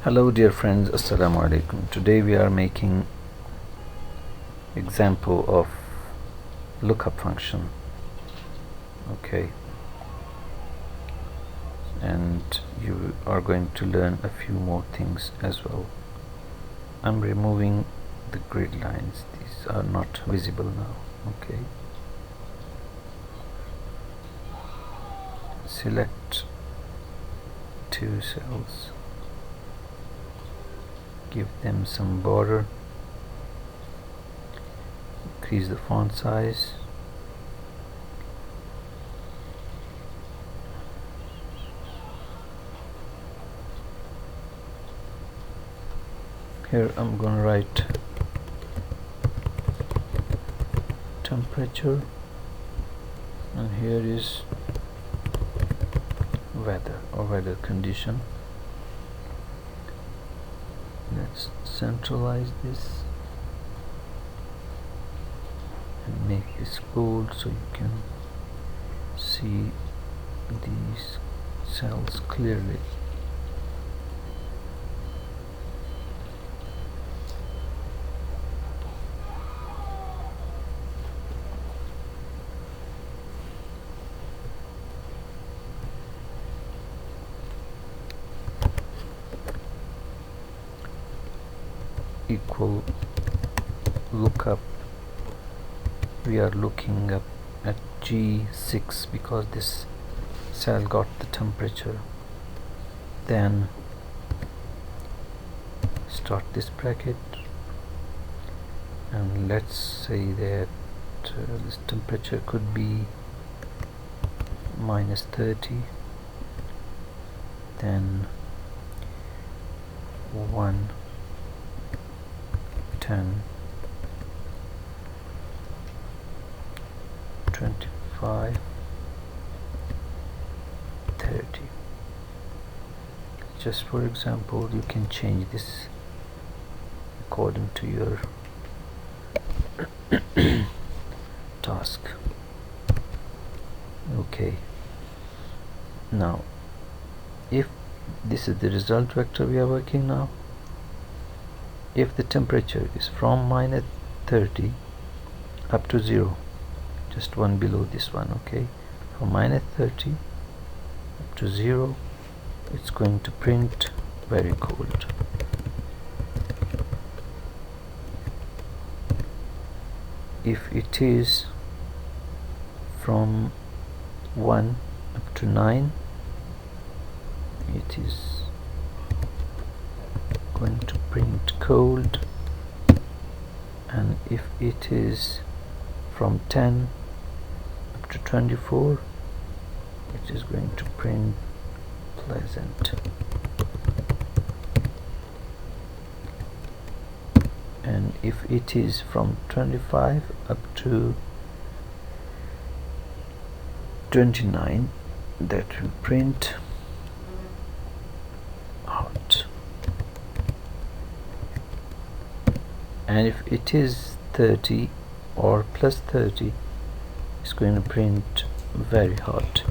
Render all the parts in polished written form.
Hello dear friends, Assalamu alaikum. Today we are making example of lookup function. Okay, and you are going to learn a few more things as well. I'm removing the grid lines, these are not visible now. Okay, select two cells, give them some border, increase the font size, here I'm gonna write temperature, and here is weather or weather condition. Let's centralize this and make this bold so you can see these cells clearly. Equal lookup, we are looking up at G6 because this cell got the temperature. Then start this bracket, and let's say that this temperature could be -30, then 1, 10, 25, 30. Just for example, you can change this according to your task. Okay, now if this is the result vector we are working now, if the temperature is from -30 up to 0, just one below this one, okay, from -30 up to 0, it's going to print very cold. If it is from 1 up to 9, it is going to print cold, and if it is from 10 up to 24, it is going to print pleasant. And if it is from 25 up to 29, that will print hot. And if it is 30 or +30, it's going to print very hot.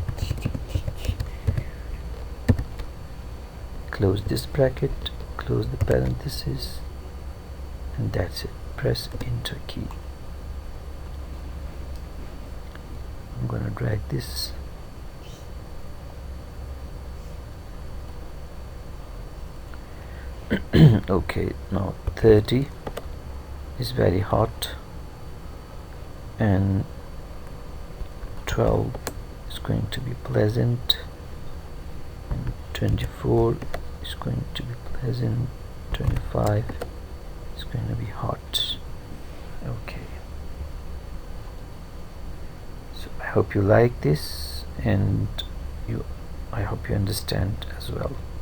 Close this bracket, close the parenthesis, and that's it. Press enter key. I'm gonna drag this. Okay, now 30 is very hot, and 12 is going to be pleasant, and 24 is going to be pleasant, 25 is going to be hot. Okay, so I hope you like this, and I hope you understand as well.